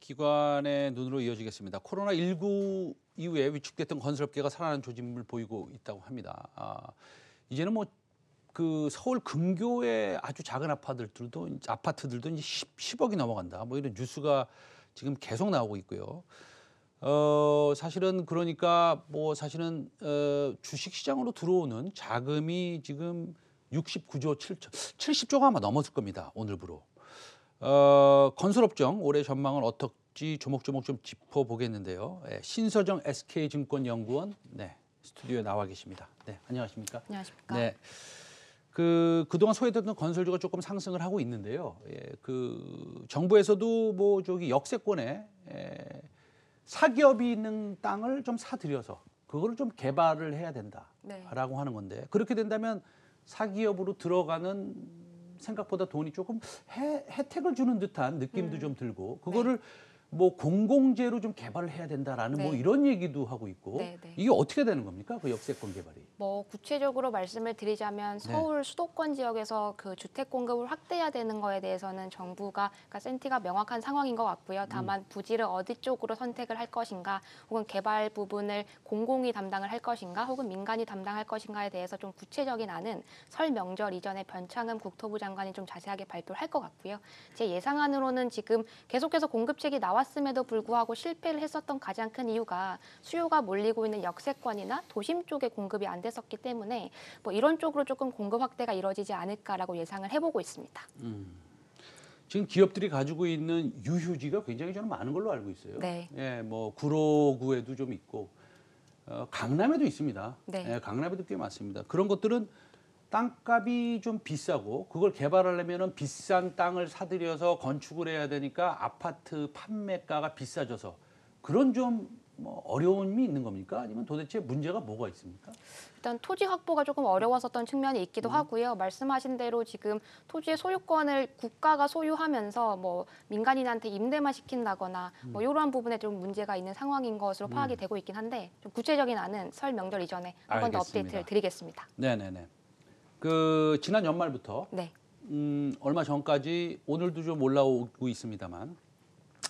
기관의 눈으로 이어지겠습니다. 코로나19 이후에 위축됐던 건설업계가 살아나는 조짐을 보이고 있다고 합니다. 이제는 뭐 그 서울 근교의 아주 작은 아파트들도 이제 10억이 넘어간다. 뭐 이런 뉴스가 지금 계속 나오고 있고요. 사실은 그러니까 뭐 사실은 주식시장으로 들어오는 자금이 지금 69조 7천, 70조가 아마 넘었을 겁니다. 오늘부로. 건설업종 올해 전망은 어떨지 조목조목 좀 짚어보겠는데요. 신서정 SK증권연구원 스튜디오에 나와 계십니다. 네, 안녕하십니까? 안녕하십니까? 네. 그동안 소외됐던 건설주가 조금 상승을 하고 있는데요. 정부에서도 뭐 저기 역세권에 사기업이 있는 땅을 좀 사들여서 그거를 좀 개발을 해야 된다라고 하는 건데, 그렇게 된다면 사기업으로 들어가는 생각보다 돈이 조금 혜택을 주는 듯한 느낌도 좀 들고, 그거를 뭐 공공재로 좀 개발을 해야 된다라는 뭐 이런 얘기도 하고 있고, 이게 어떻게 되는 겁니까? 그 역세권 개발이. 뭐 구체적으로 말씀을 드리자면 서울 수도권 지역에서 그 주택 공급을 확대해야 되는 거에 대해서는 정부가, 그러니까 센티가 명확한 상황인 것 같고요. 다만 부지를 어디 쪽으로 선택을 할 것인가, 혹은 개발 부분을 공공이 담당을 할 것인가, 혹은 민간이 담당할 것인가에 대해서 좀 구체적인 안은 설 명절 이전에 변창흠 국토부 장관이 좀 자세하게 발표를 할 것 같고요. 제 예상안으로는 지금 계속해서 공급책이 나왔음에도 불구하고 실패를 했었던 가장 큰 이유가 수요가 몰리고 있는 역세권이나 도심 쪽의 공급이 안 됐었기 때문에 뭐 이런 쪽으로 조금 공급 확대가 이루어지지 않을까라고 예상을 해보고 있습니다. 지금 기업들이 가지고 있는 유휴지가 굉장히 저는 많은 걸로 알고 있어요. 뭐 구로구에도 좀 있고 강남에도 있습니다. 강남에도 꽤 많습니다. 그런 것들은 땅값이 좀 비싸고 그걸 개발하려면 비싼 땅을 사들여서 건축을 해야 되니까 아파트 판매가가 비싸져서 그런 좀 뭐 어려움이 있는 겁니까? 아니면 도대체 문제가 뭐가 있습니까? 일단 토지 확보가 조금 어려웠었던 측면이 있기도 하고요. 말씀하신 대로 지금 토지의 소유권을 국가가 소유하면서 뭐 민간인한테 임대만 시킨다거나 뭐 이러한 부분에 좀 문제가 있는 상황인 것으로 파악이 되고 있긴 한데, 좀 구체적인 안은 설 명절 이전에 한 번 더 업데이트를 드리겠습니다. 네네네. 지난 연말부터 얼마 전까지 오늘도 좀 올라오고 있습니다만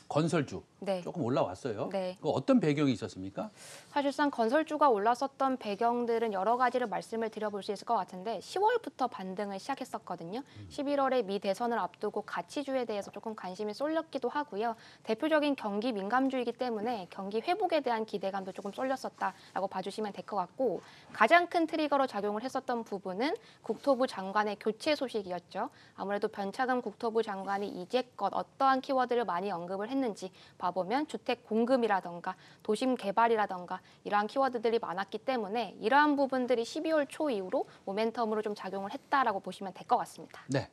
건설주 조금 올라왔어요. 그 어떤 배경이 있었습니까? 사실상 건설주가 올랐었던 배경들은 여러 가지를 말씀을 드려볼 수 있을 것 같은데, 10월부터 반등을 시작했었거든요. 11월에 미 대선을 앞두고 가치주에 대해서 조금 관심이 쏠렸기도 하고요. 대표적인 경기 민감주이기 때문에 경기 회복에 대한 기대감도 조금 쏠렸었다라고 봐주시면 될 것 같고, 가장 큰 트리거로 작용을 했었던 부분은 국토부 장관의 교체 소식이었죠. 아무래도 변창흠 국토부 장관이 이제껏 어떠한 키워드를 많이 언급을 했는지 봐보면 주택 공급이라던가 도심 개발이라던가 이러한 키워드들이 많았기 때문에 이러한 부분들이 12월 초 이후로 모멘텀으로 좀 작용을 했다라고 보시면 될 것 같습니다. 네,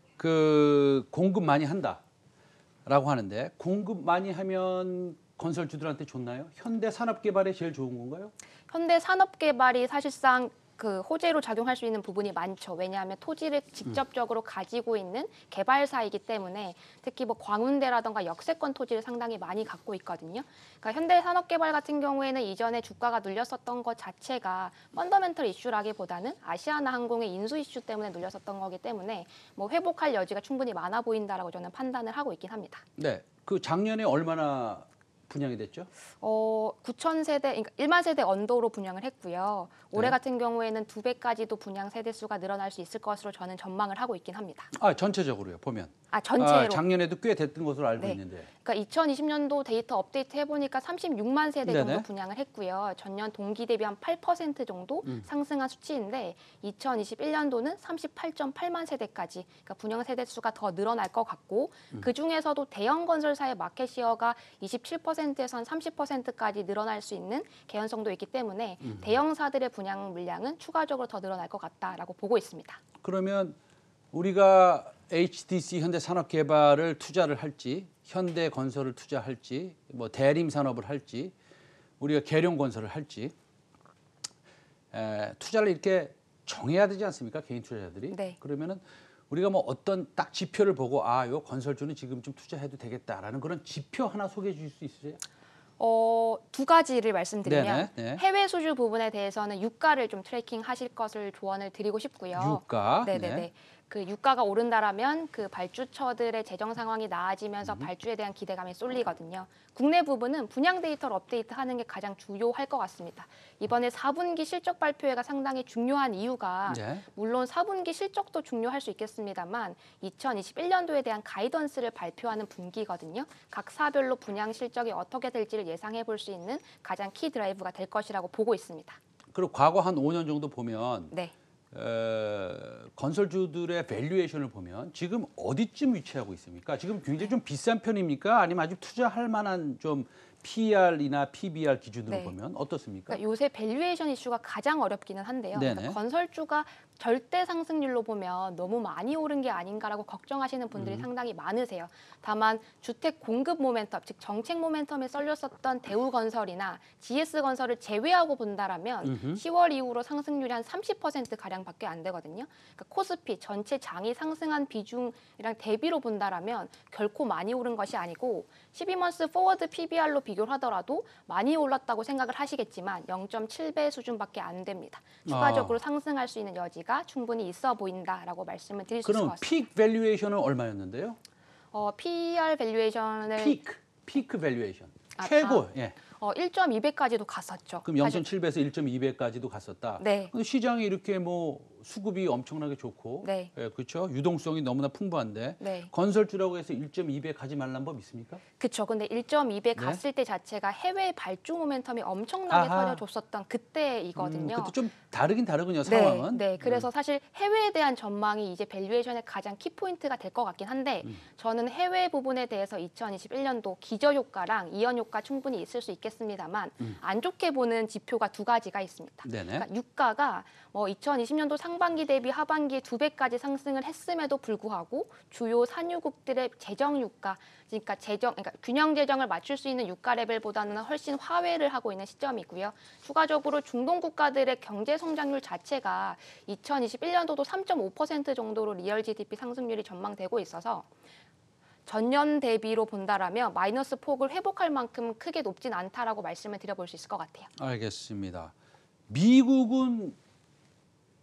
공급 많이 한다라고 하는데, 공급 많이 하면 건설주들한테 좋나요? 현대산업개발에 제일 좋은 건가요? 현대산업개발이 사실상 그 호재로 작용할 수 있는 부분이 많죠. 왜냐하면 토지를 직접적으로 가지고 있는 개발사이기 때문에, 특히 뭐 광운대라던가 역세권 토지를 상당히 많이 갖고 있거든요. 그러니까 현대산업개발 같은 경우에는 이전에 주가가 눌렸었던 것 자체가 펀더멘털 이슈라기보다는 아시아나항공의 인수 이슈 때문에 눌렸었던 거기 때문에 뭐 회복할 여지가 충분히 많아 보인다라고 저는 판단을 하고 있긴 합니다. 네, 작년에 얼마나 분양이 됐죠? 9,000세대, 그러니까 1만 세대 언더로 분양을 했고요. 올해 같은 경우에는 2배까지도 분양 세대 수가 늘어날 수 있을 것으로 저는 전망을 하고 있긴 합니다. 전체적으로요, 보면. 전체로. 작년에도 꽤 됐던 것으로 알고 있는데. 그러니까 2020년도 데이터 업데이트 해보니까 36만 세대 정도 분양을 했고요. 전년 동기 대비 한 8% 정도 상승한 수치인데, 2021년도는 38.8만 세대까지, 그러니까 분양 세대 수가 더 늘어날 것 같고, 그 중에서도 대형 건설사의 마켓시어가 27%에서 한 30%까지 늘어날 수 있는 개연성도 있기 때문에 대형사들의 분양 물량은 추가적으로 더 늘어날 것 같다라고 보고 있습니다. 그러면 우리가 HDC 현대산업개발을 투자를 할지, 현대건설을 투자할지, 뭐 대림산업을 할지, 우리가 계룡건설을 할지 투자를 이렇게 정해야 되지 않습니까? 개인 투자자들이. 그러면은 우리가 뭐 어떤 딱 지표를 보고 요 건설주는 지금 좀 투자해도 되겠다라는 그런 지표 하나 소개해 주실 수 있으세요? 두 가지를 말씀드리면, 해외 수주 부분에 대해서는 유가를 좀 트래킹 하실 것을 조언을 드리고 싶고요. 유가. 그 유가가 오른다라면 그 발주처들의 재정 상황이 나아지면서 발주에 대한 기대감이 쏠리거든요. 국내 부분은 분양 데이터를 업데이트하는 게 가장 중요할 것 같습니다. 이번에 4분기 실적 발표회가 상당히 중요한 이유가 네. 물론 4분기 실적도 중요할 수 있겠습니다만 2021년도에 대한 가이던스를 발표하는 분기거든요. 각 사별로 분양 실적이 어떻게 될지를 예상해 볼 수 있는 가장 키 드라이브가 될 것이라고 보고 있습니다. 그리고 과거 한 5년 정도 보면 네. 건설주들의 밸류에이션을 보면 지금 어디쯤 위치하고 있습니까? 지금 굉장히 좀 비싼 편입니까? 아니면 아직 투자할 만한 좀 PER이나 PBR 기준으로 네. 보면 어떻습니까? 그러니까 요새 밸류에이션 이슈가 가장 어렵기는 한데요. 그러니까 건설주가 절대 상승률로 보면 너무 많이 오른 게 아닌가라고 걱정하시는 분들이 상당히 많으세요. 다만 주택 공급 모멘텀, 즉 정책 모멘텀에 쏠렸었던 대우건설이나 GS건설을 제외하고 본다라면 10월 이후로 상승률이 한 30% 가량밖에 안 되거든요. 그러니까 코스피 전체 장이 상승한 비중이랑 대비로 본다라면 결코 많이 오른 것이 아니고 12months 포워드 PBR로 비교를 하더라도 많이 올랐다고 생각을 하시겠지만 0.7배 수준밖에 안 됩니다. 추가적으로 상승할 수 있는 여지가 충분히 있어 보인다라고 말씀을 드릴 수 있을 것 그럼 같습니다. 픽 밸류에이션은 얼마였는데요? PER 밸류에이션을 피크 밸류에이션. 최고. 예. 1.2배까지도 갔었죠. 그럼 0.7배에서 1.2배까지도 갔었다. 네. 근데 시장이 이렇게 뭐 수급이 엄청나게 좋고, 네. 예, 그렇죠. 유동성이 너무나 풍부한데 네. 건설주라고 해서 1.2배 가지 말란 법 있습니까? 그렇죠. 근데 1.2배 갔을 때 자체가 해외 발주 모멘텀이 엄청나게 터져줬었던 그때이거든요. 그때 좀 다르긴 다르군요, 상황은. 네. 그래서 사실 해외에 대한 전망이 이제 밸류에이션의 가장 키포인트가 될 것 같긴 한데 저는 해외 부분에 대해서 2021년도 기저효과랑 이연효과 충분히 있을 수 있겠습니다만 안 좋게 보는 지표가 두 가지가 있습니다. 그러니까 유가가 2020년도 상반기 대비 하반기에 2배까지 상승을 했음에도 불구하고 주요 산유국들의 재정 유가, 그러니까 균형 재정을 맞출 수 있는 유가 레벨보다는 훨씬 하회를 하고 있는 시점이고요. 추가적으로 중동 국가들의 경제 성장률 자체가 2021년도도 3.5% 정도로 리얼 GDP 상승률이 전망되고 있어서 전년 대비로 본다라면 마이너스 폭을 회복할 만큼 크게 높진 않다라고 말씀을 드려볼 수 있을 것 같아요. 알겠습니다. 미국은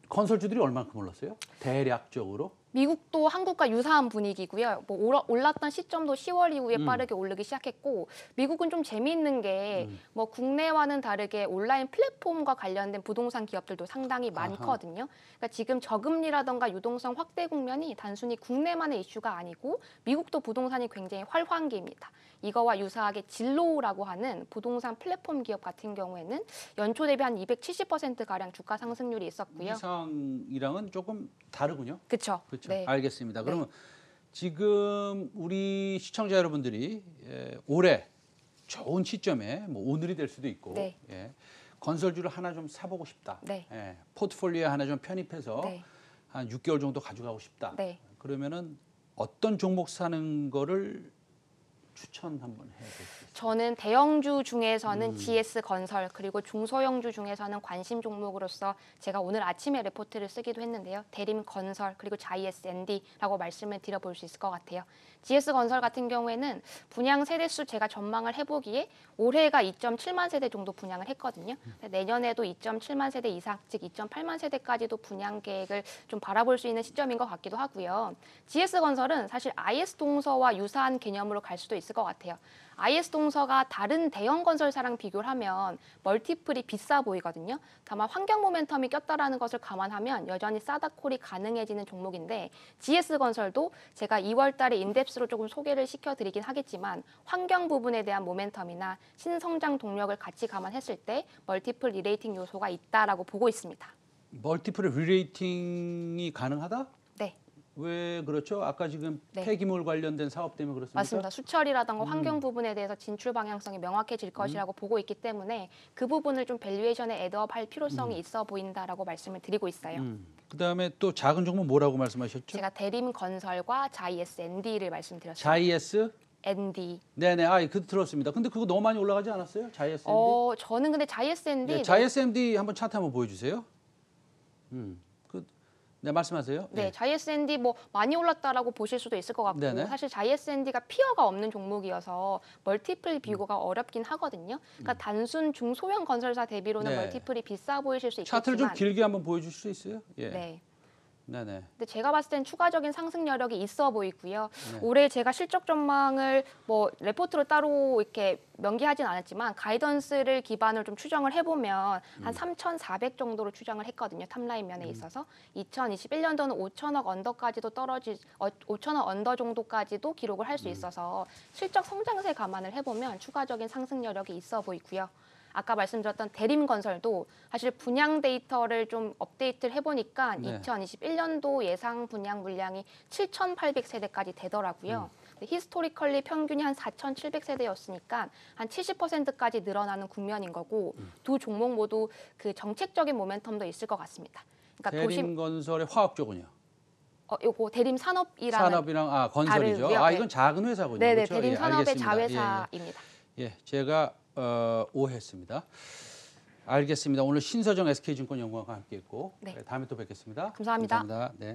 건설주들이 얼마큼 올랐어요? 대략적으로? 미국도 한국과 유사한 분위기고요. 뭐 올랐던 시점도 10월 이후에 빠르게 오르기 시작했고 미국은 좀 재미있는 게 뭐 국내와는 다르게 온라인 플랫폼과 관련된 부동산 기업들도 상당히 많거든요. 그러니까 지금 저금리라던가 유동성 확대 국면이 단순히 국내만의 이슈가 아니고 미국도 부동산이 굉장히 활황기입니다. 이거와 유사하게 진로우라고 하는 부동산 플랫폼 기업 같은 경우에는 연초 대비 한 270%가량 주가 상승률이 있었고요. 이상이랑은 조금 다르군요. 그렇죠. 네. 알겠습니다. 그러면 지금 우리 시청자 여러분들이 올해 좋은 시점에 뭐 오늘이 될 수도 있고 예, 건설주를 하나 좀 사보고 싶다. 예, 포트폴리오에 하나 좀 편입해서 한 6개월 정도 가져가고 싶다. 그러면은 어떤 종목 사는 거를 추천 한번 해주세요. 저는 대형주 중에서는 GS건설 그리고 중소형주 중에서는 관심 종목으로서 제가 오늘 아침에 레포트를 쓰기도 했는데요. 대림건설 그리고 JS&D라고 말씀을 드려볼 수 있을 것 같아요. GS건설 같은 경우에는 분양 세대수 제가 전망을 해보기에 올해가 2.7만 세대 정도 분양을 했거든요. 내년에도 2.7만 세대 이상, 즉 2.8만 세대까지도 분양 계획을 좀 바라볼 수 있는 시점인 것 같기도 하고요. GS건설은 사실 IS동서와 유사한 개념으로 갈 수도 있을 것 같아요. IS동서가 다른 대형 건설사랑 비교를 하면 멀티플이 비싸 보이거든요. 다만 환경 모멘텀이 꼈다라는 것을 감안하면 여전히 싸다콜이 가능해지는 종목인데 GS건설도 제가 2월 달에 인덱스로 조금 소개를 시켜드리긴 하겠지만 환경 부분에 대한 모멘텀이나 신성장 동력을 같이 감안했을 때 멀티플 리레이팅 요소가 있다라고 보고 있습니다. 멀티플 리레이팅이 가능하다? 네. 왜 그렇죠? 아까 지금 폐기물 관련된 사업 때문에 그렇습니까? 맞습니다. 수처리라든가 환경 부분에 대해서 진출 방향성이 명확해질 것이라고 보고 있기 때문에 그 부분을 좀 밸류에이션에 애드업할 필요성이 있어 보인다라고 말씀을 드리고 있어요. 그다음에 또 작은 종목 뭐라고 말씀하셨죠? 제가 대림건설과 JS&D를 말씀드렸습니다. JS? ND. 네네, 그 들었습니다. 근데 그거 너무 많이 올라가지 않았어요? JS&D? 저는 근데 JS&D. 네, JS&D 한번 차트 한번 보여주세요. 네, 말씀하세요. 네, JS&D 뭐 많이 올랐다라고 보실 수도 있을 것 같고 사실 JS&D가 피어가 없는 종목이어서 멀티플 비교가 어렵긴 하거든요. 그러니까 단순 중소형 건설사 대비로는 멀티플이 비싸 보이실 수 있겠지만 차트를 좀 길게 한번 보여줄 수 있어요? 예. 네. 네네. 근데 제가 봤을 땐 추가적인 상승 여력이 있어 보이고요. 네. 올해 제가 실적 전망을 뭐 레포트로 따로 이렇게 명기하진 않았지만 가이던스를 기반으로 좀 추정을 해보면 한 3,400 정도로 추정을 했거든요. 탑라인 면에 있어서 2021년도는 5천억 언더까지도 5천억 언더 정도까지도 기록을 할 수 있어서 실적 성장세 감안을 해보면 추가적인 상승 여력이 있어 보이고요. 아까 말씀드렸던 대림건설도 사실 분양 데이터를 좀 업데이트를 해보니까 네. 2021년도 예상 분양 물량이 7,800세대까지 되더라고요. 히스토리컬리 평균이 한 4,700세대였으니까 한 70%까지 늘어나는 국면인 거고 두 종목 모두 그 정책적인 모멘텀도 있을 것 같습니다. 그러니까 대림건설의 화학 쪽은요? 요거 대림산업이라는 산업이랑 건설이죠. 다르고요. 이건 작은 회사군요. 네네, 그렇죠? 대림산업의 알겠습니다. 자회사입니다. 제가 오해했습니다. 알겠습니다. 오늘 신서정 SK증권 연구원과 함께했고 네. 다음에 또 뵙겠습니다. 감사합니다. 감사합니다. 네.